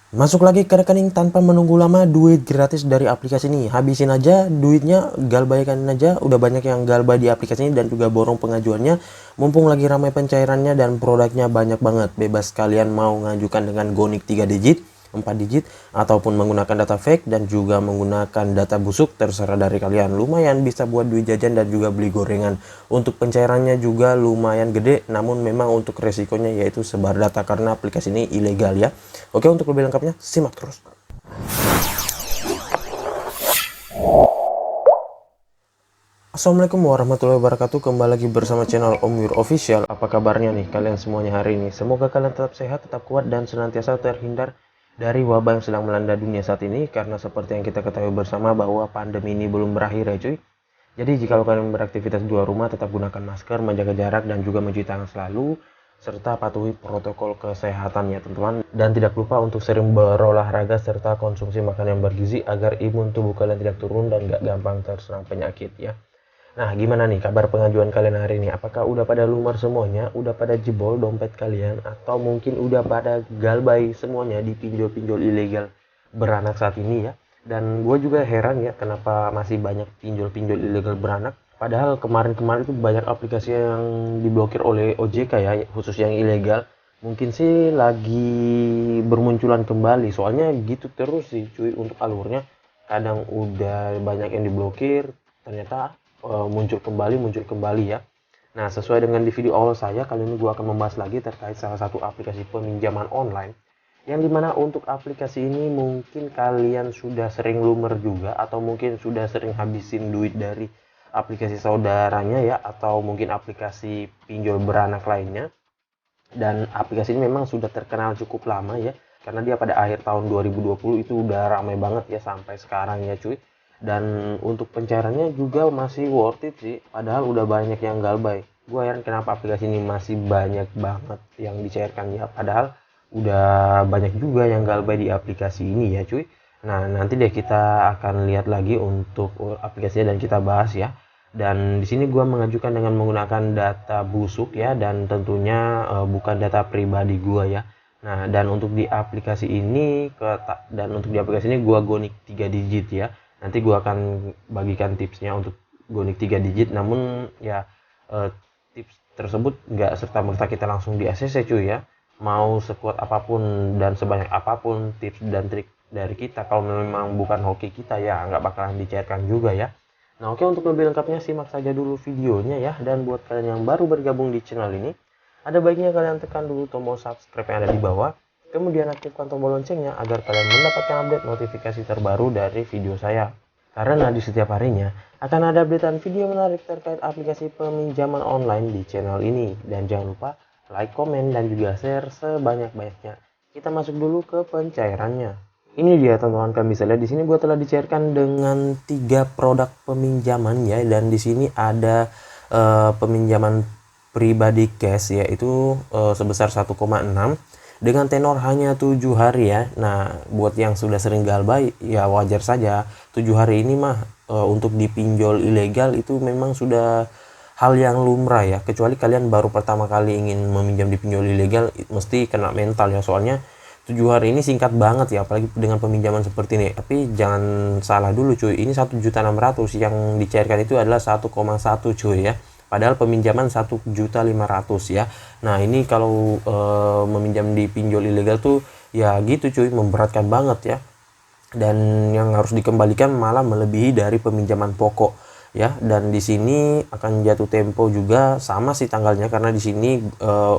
Masuk lagi ke rekening tanpa menunggu lama, duit gratis dari aplikasi ini. Habisin aja duitnya, galbaikan aja. Udah banyak yang galbay di aplikasi ini dan juga borong pengajuannya. Mumpung lagi ramai pencairannya dan produknya banyak banget. Bebas kalian mau ngajukan dengan Gonik 3 digit, 4 digit, ataupun menggunakan data fake dan juga menggunakan data busuk, terserah dari kalian. Lumayan bisa buat duit jajan dan juga beli gorengan. Untuk pencairannya juga lumayan gede, namun memang untuk resikonya yaitu sebar data karena aplikasi ini ilegal ya. Oke, untuk lebih lengkapnya simak terus. Assalamualaikum warahmatullahi wabarakatuh. Kembali lagi bersama channel Om Yur Official. Apa kabarnya nih kalian semuanya hari ini? Semoga kalian tetap sehat, tetap kuat dan senantiasa terhindar dari wabah yang sedang melanda dunia saat ini. Karena seperti yang kita ketahui bersama bahwa pandemi ini belum berakhir ya cuy. Jadi jika kalian beraktivitas di luar rumah, tetap gunakan masker, menjaga jarak dan juga mencuci tangan selalu, serta patuhi protokol kesehatan ya teman-teman. Dan tidak lupa untuk sering berolahraga serta konsumsi makanan yang bergizi agar imun tubuh kalian tidak turun dan gak gampang terserang penyakit ya. Nah, gimana nih kabar pengajuan kalian hari ini? Apakah udah pada lumer semuanya? Udah pada jebol dompet kalian? Atau mungkin udah pada galbay semuanya di pinjol-pinjol ilegal beranak saat ini ya? Dan gue juga heran ya kenapa masih banyak pinjol-pinjol ilegal beranak. Padahal kemarin-kemarin itu banyak aplikasi yang diblokir oleh OJK ya, khusus yang ilegal. Mungkin sih lagi bermunculan kembali, soalnya gitu terus sih cuy untuk alurnya. Kadang udah banyak yang diblokir, ternyata muncul kembali ya. Nah, sesuai dengan di video awal saya, kali ini gue akan membahas lagi terkait salah satu aplikasi peminjaman online yang dimana untuk aplikasi ini mungkin kalian sudah sering lumer juga atau mungkin sudah sering habisin duit dari aplikasi saudaranya ya, atau mungkin aplikasi pinjol beranak lainnya. Dan aplikasi ini memang sudah terkenal cukup lama ya, karena dia pada akhir tahun 2020 itu udah ramai banget ya sampai sekarang ya cuy. Dan untuk pencairannya juga masih worth it sih, padahal udah banyak yang galbay. Gue heran kenapa aplikasi ini masih banyak banget yang dicairkan ya, padahal udah banyak juga yang galbay di aplikasi ini ya cuy. Nah, nanti deh kita akan lihat lagi untuk aplikasinya dan kita bahas ya. Dan di sini gue mengajukan dengan menggunakan data busuk ya, dan tentunya bukan data pribadi gue ya. Nah, dan untuk di aplikasi ini untuk di aplikasi ini gue Gonik 3 digit ya. Nanti gue akan bagikan tipsnya untuk Gonik 3 digit, namun ya tips tersebut nggak serta merta kita langsung di ACC cuy ya. Mau sekuat apapun dan sebanyak apapun tips dan trik dari kita, kalau memang bukan hoki kita ya nggak bakalan dicairkan juga ya. Nah, oke, untuk lebih lengkapnya simak saja dulu videonya ya. Dan buat kalian yang baru bergabung di channel ini, ada baiknya kalian tekan dulu tombol subscribe yang ada di bawah, kemudian aktifkan tombol loncengnya agar kalian mendapatkan update notifikasi terbaru dari video saya. Karena di setiap harinya akan ada updatean video menarik terkait aplikasi peminjaman online di channel ini. Dan jangan lupa like, komen, dan juga share sebanyak-banyaknya. Kita masuk dulu ke pencairannya. Ini dia teman-teman, kalian bisa lihat di sini gue telah dicairkan dengan 3 produk peminjaman ya, dan di sini ada peminjaman pribadi cash yaitu sebesar 1,6 dengan tenor hanya 7 hari ya. Nah, buat yang sudah sering galbay ya wajar saja. 7 hari ini mah untuk dipinjol ilegal itu memang sudah hal yang lumrah ya, kecuali kalian baru pertama kali ingin meminjam di pinjol ilegal, mesti kena mental ya, soalnya 7 hari ini singkat banget ya, apalagi dengan peminjaman seperti ini. Tapi jangan salah dulu cuy, ini 1.600.000 yang dicairkan itu adalah 1,1 cuy ya. Padahal peminjaman 1.500.000 ya. Nah, ini kalau meminjam di pinjol ilegal tuh ya gitu cuy, memberatkan banget ya. Dan yang harus dikembalikan malah melebihi dari peminjaman pokok ya. Dan di sini akan jatuh tempo juga sama sih tanggalnya, karena di sini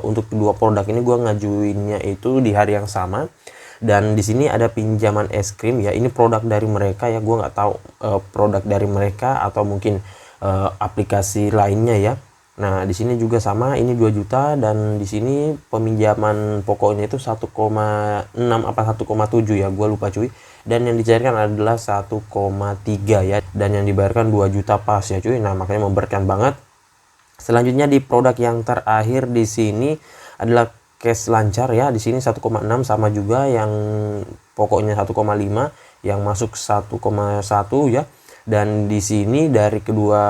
untuk kedua produk ini gue ngajuinnya itu di hari yang sama. Dan di sini ada pinjaman es krim ya, ini produk dari mereka ya, gue nggak tahu produk dari mereka atau mungkin aplikasi lainnya ya. Nah, di sini juga sama, ini 2 juta, dan di sini peminjaman pokoknya itu 1,6 apa 1,7 ya, gue lupa cuy. Dan yang dicairkan adalah 1,3 ya, dan yang dibayarkan 2 juta pas ya cuy. Nah, makanya memberatkan banget. Selanjutnya di produk yang terakhir di sini adalah cash lancar ya. Di sini 1,6 sama juga, yang pokoknya 1,5, yang masuk 1,1 ya. Dan di sini dari kedua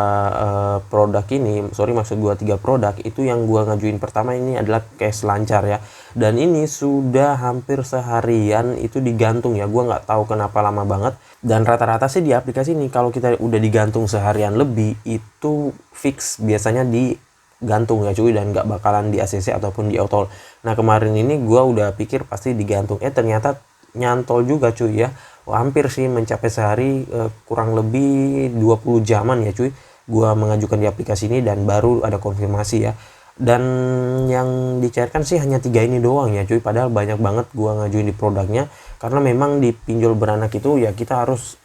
produk ini, maksud gua 3 produk itu yang gua ngajuin pertama ini adalah cash lancar ya. Dan ini sudah hampir seharian itu digantung ya. Gua nggak tahu kenapa lama banget. Dan rata-rata sih di aplikasi ini kalau kita udah digantung seharian lebih itu fix biasanya digantung ya cuy, dan nggak bakalan di ACC ataupun di auto. Nah kemarin ini gua udah pikir pasti digantung, ternyata nyantol juga cuy ya. Hampir sih mencapai sehari, kurang lebih 20 jaman ya cuy gua mengajukan di aplikasi ini dan baru ada konfirmasi ya. Dan yang dicairkan sih hanya 3 ini doang ya cuy, padahal banyak banget gua ngajuin di produknya, karena memang di pinjol beranak itu ya kita harus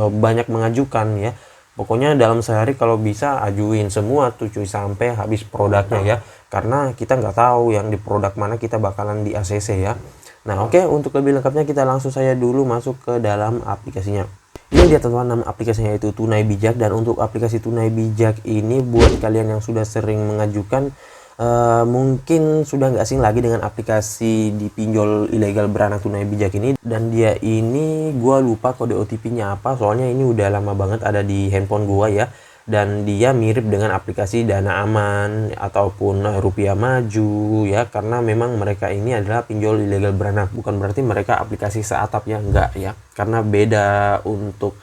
banyak mengajukan ya. Pokoknya dalam sehari kalau bisa ajuin semua tuh cuy sampai habis produknya ya, karena kita nggak tahu yang di produk mana kita bakalan di ACC ya. Nah oke, untuk lebih lengkapnya kita langsung saya dulu masuk ke dalam aplikasinya. Ini dia teman-teman, nama aplikasinya itu Tunai Bijak. Dan untuk aplikasi Tunai Bijak ini buat kalian yang sudah sering mengajukan, mungkin sudah nggak asing lagi dengan aplikasi di pinjol ilegal beranak Tunai Bijak ini. Dan dia ini gua lupa kode OTP-nya apa, soalnya ini udah lama banget ada di handphone gua ya. Dan dia mirip dengan aplikasi Dana Aman ataupun Rupiah Maju ya, karena memang mereka ini adalah pinjol ilegal beranak, bukan berarti mereka aplikasi seatap ya, enggak ya, karena beda untuk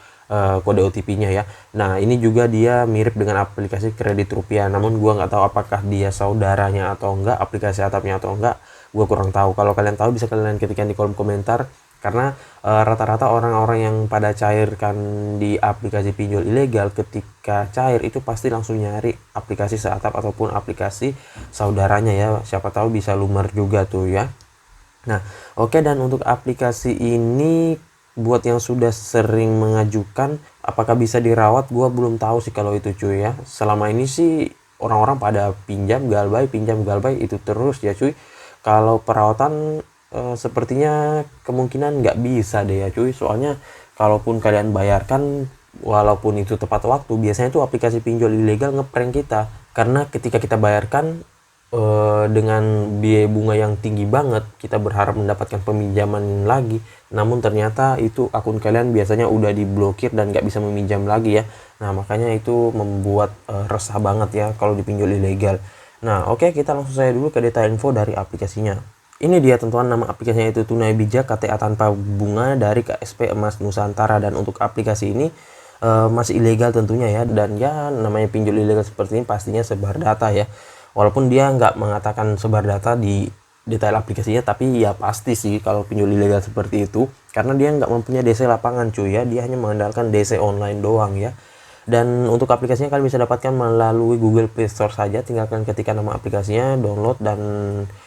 kode OTP-nya ya. Nah ini juga dia mirip dengan aplikasi Kredit Rupiah, namun gua nggak tahu apakah dia saudaranya atau enggak, aplikasi atapnya atau enggak, gua kurang tahu. Kalau kalian tahu bisa kalian ketikkan di kolom komentar, karena rata-rata orang-orang yang pada cairkan di aplikasi pinjol ilegal, ketika cair itu pasti langsung nyari aplikasi seatap ataupun aplikasi saudaranya ya, siapa tahu bisa lumer juga tuh ya. Nah oke, dan untuk aplikasi ini buat yang sudah sering mengajukan apakah bisa dirawat, gua belum tahu sih kalau itu cuy ya. Selama ini sih orang-orang pada pinjam galbay itu terus ya cuy. Kalau perawatan sepertinya kemungkinan nggak bisa deh ya cuy, soalnya kalaupun kalian bayarkan walaupun itu tepat waktu, biasanya tuh aplikasi pinjol ilegal ngeprank kita, karena ketika kita bayarkan dengan biaya bunga yang tinggi banget, kita berharap mendapatkan peminjaman lagi, namun ternyata itu akun kalian biasanya udah diblokir dan nggak bisa meminjam lagi ya. Nah makanya itu membuat resah banget ya kalau dipinjol ilegal. Nah oke, kita langsung saja dulu ke detail info dari aplikasinya. Ini dia teman-teman, nama aplikasinya itu Tunai Bijak KTA tanpa bunga dari KSP Emas Nusantara. Dan untuk aplikasi ini masih ilegal tentunya ya, dan ya namanya pinjol ilegal seperti ini pastinya sebar data ya. Walaupun dia nggak mengatakan sebar data di detail aplikasinya, tapi ya pasti sih kalau pinjol ilegal seperti itu, karena dia nggak mempunyai DC lapangan cuy ya, dia hanya mengandalkan DC online doang ya. Dan untuk aplikasinya kalian bisa dapatkan melalui Google Play Store saja, tinggal kalian ketikkan nama aplikasinya, download, dan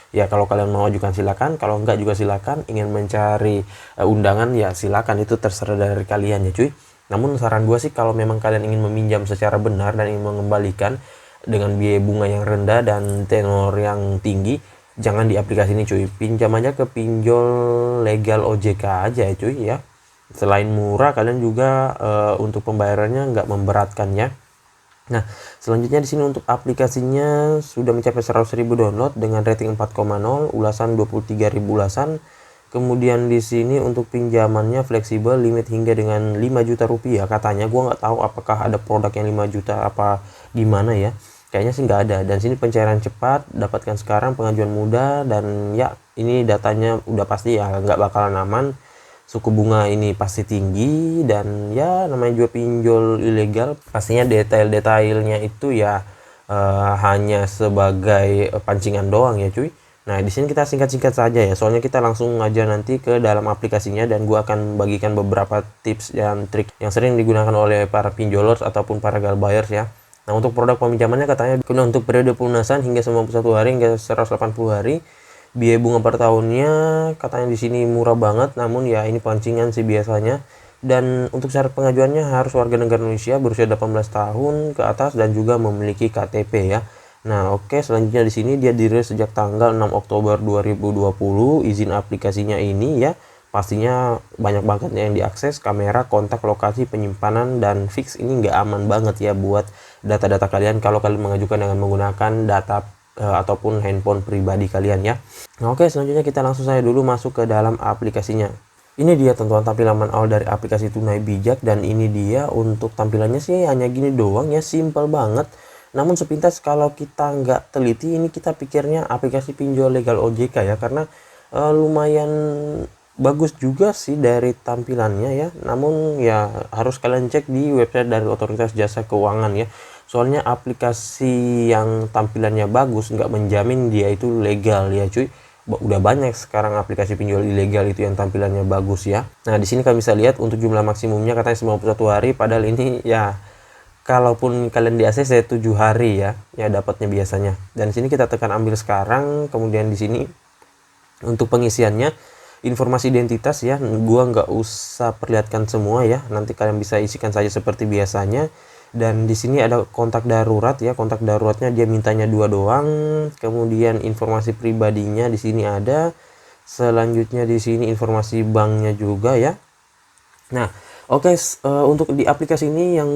ya kalau kalian mau ajukan silakan, kalau enggak juga silakan. Ingin mencari undangan ya silakan, itu terserah dari kalian ya cuy. Namun saran gue sih kalau memang kalian ingin meminjam secara benar dan ingin mengembalikan dengan biaya bunga yang rendah dan tenor yang tinggi, jangan di aplikasi ini cuy, pinjam aja ke pinjol legal OJK aja ya cuy ya. Selain murah, kalian juga untuk pembayarannya nggak memberatkan ya. Nah selanjutnya di sini untuk aplikasinya sudah mencapai 100.000 download dengan rating 4,0, ulasan 23.000 ulasan. Kemudian di sini untuk pinjamannya fleksibel, limit hingga dengan 5 juta rupiah katanya. Gua nggak tahu apakah ada produk yang 5 juta apa gimana ya, kayaknya sih nggak ada. Dan sini pencairan cepat, dapatkan sekarang, pengajuan mudah, dan ya ini datanya udah pasti ya nggak bakalan aman. Suku bunga ini pasti tinggi, dan ya namanya juga pinjol ilegal, pastinya detail-detailnya itu ya hanya sebagai pancingan doang ya cuy. Nah di sini kita singkat-singkat saja ya, soalnya kita langsung aja nanti ke dalam aplikasinya, dan gua akan bagikan beberapa tips dan trik yang sering digunakan oleh para pinjolers ataupun para galbayers ya. Nah untuk produk peminjamannya katanya untuk periode pelunasan hingga 91 hari hingga 180 hari. Biaya bunga per tahunnya katanya di sini murah banget, namun ya ini pancingan sih biasanya. Dan untuk syarat pengajuannya harus warga negara Indonesia berusia 18 tahun ke atas dan juga memiliki KTP ya. Nah oke, selanjutnya di sini dia dirilis sejak tanggal 6 Oktober 2020. Izin aplikasinya ini ya pastinya banyak banget yang diakses, kamera, kontak, lokasi, penyimpanan, dan fix. Ini nggak aman banget ya buat data-data kalian kalau kalian mengajukan dengan menggunakan data ataupun handphone pribadi kalian ya. Nah oke, selanjutnya kita langsung saja dulu masuk ke dalam aplikasinya. Ini dia tentuan tampilan awal dari aplikasi Tunai Bijak, dan ini dia untuk tampilannya sih hanya gini doang ya, simple banget. Namun sepintas kalau kita nggak teliti, ini kita pikirnya aplikasi pinjol legal OJK ya, karena lumayan bagus juga sih dari tampilannya ya. Namun ya harus kalian cek di website dari Otoritas Jasa Keuangan ya. Soalnya aplikasi yang tampilannya bagus nggak menjamin dia itu legal ya cuy. Udah banyak sekarang aplikasi pinjol ilegal itu yang tampilannya bagus ya. Nah, di sini kalian bisa lihat untuk jumlah maksimumnya katanya 91 hari, padahal ini ya kalaupun kalian di ACC 7 hari ya dapatnya biasanya. Dan di sini kita tekan ambil sekarang, kemudian di sini untuk pengisiannya informasi identitas ya, gua nggak usah perlihatkan semua ya, nanti kalian bisa isikan saja seperti biasanya. Dan di sini ada kontak darurat ya, kontak daruratnya dia mintanya 2 doang. Kemudian informasi pribadinya di sini ada. Selanjutnya di sini informasi banknya juga ya. Nah, oke, untuk di aplikasi ini yang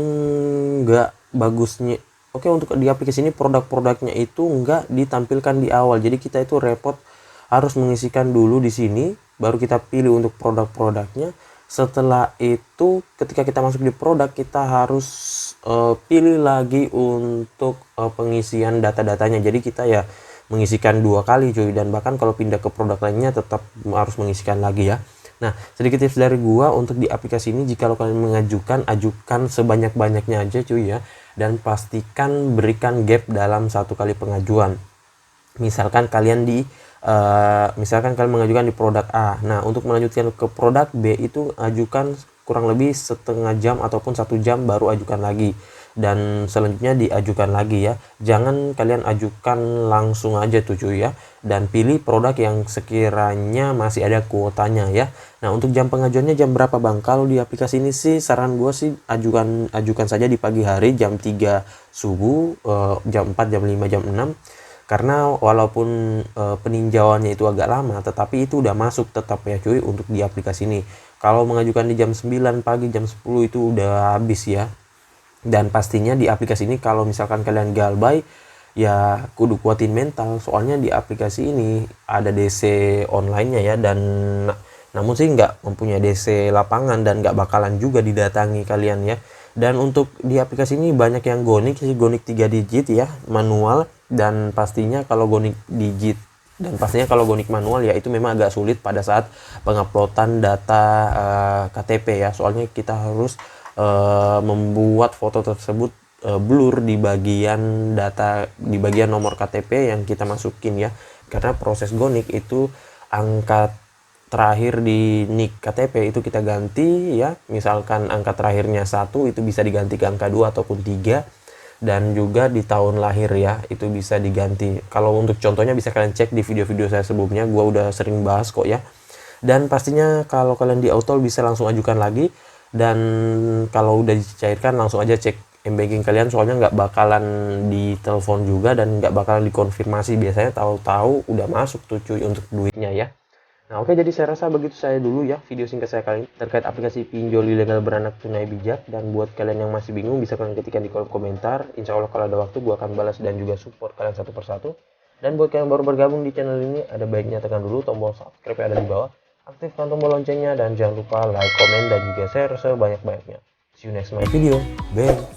nggak bagusnya, untuk di aplikasi ini produk-produknya itu nggak ditampilkan di awal. Jadi kita itu repot harus mengisikan dulu di sini, baru kita pilih untuk produk-produknya. Setelah itu ketika kita masuk di produk, kita harus pilih lagi untuk pengisian data-datanya. Jadi kita ya mengisikan 2 kali cuy, dan bahkan kalau pindah ke produk lainnya tetap harus mengisikan lagi ya. Nah, sedikit tips dari gua untuk di aplikasi ini, jika kalian mengajukan, ajukan sebanyak-banyaknya aja cuy ya, dan pastikan berikan gap dalam 1 kali pengajuan. Misalkan kalian mengajukan di produk A. Nah, untuk melanjutkan ke produk B itu ajukan kurang lebih setengah jam ataupun 1 jam baru ajukan lagi, dan selanjutnya diajukan lagi ya. Jangan kalian ajukan langsung aja tuh cuy ya, dan pilih produk yang sekiranya masih ada kuotanya ya. Nah, untuk jam pengajuannya jam berapa bang? Kalau di aplikasi ini sih saran gue sih ajukan saja di pagi hari jam 3 subuh, jam 4, jam 5, jam 6. Karena walaupun peninjauannya itu agak lama, tetapi itu udah masuk tetap ya cuy untuk di aplikasi ini. Kalau mengajukan di jam 9 pagi, jam 10 itu udah habis ya. Dan pastinya di aplikasi ini kalau misalkan kalian galbay, ya kudu kuatin mental. Soalnya di aplikasi ini ada DC online-nya ya, dan namun sih nggak mempunyai DC lapangan dan nggak bakalan juga didatangi kalian ya. Dan untuk di aplikasi ini banyak yang gonik 3 digit ya, manual. Dan pastinya kalau gonik manual ya itu memang agak sulit pada saat penguploadan data KTP ya. Soalnya kita harus membuat foto tersebut blur di bagian data, di bagian nomor KTP yang kita masukin ya. Karena proses gonik itu angka terakhir di NIK KTP itu kita ganti ya. Misalkan angka terakhirnya 1 itu bisa diganti ke angka 2 ataupun 3. Dan juga di tahun lahir ya itu bisa diganti. Kalau untuk contohnya bisa kalian cek di video-video saya sebelumnya, gua udah sering bahas kok ya. Dan pastinya kalau kalian di auto bisa langsung ajukan lagi, dan kalau udah dicairkan langsung aja cek m-banking kalian, soalnya nggak bakalan ditelepon juga dan nggak bakalan dikonfirmasi. Biasanya tahu-tahu udah masuk tuh cuy untuk duitnya ya. Nah, oke, jadi saya rasa begitu saya dulu ya video singkat saya kali ini terkait aplikasi pinjol ilegal beranak Tunai Bijak. Dan buat kalian yang masih bingung bisa kalian ketikkan di kolom komentar. Insya Allah kalau ada waktu gua akan balas dan juga support kalian satu persatu. Dan buat kalian yang baru bergabung di channel ini, ada baiknya tekan dulu tombol subscribe yang ada di bawah, aktifkan tombol loncengnya, dan jangan lupa like, komen, dan juga share sebanyak-banyaknya. See you next my video. Bye.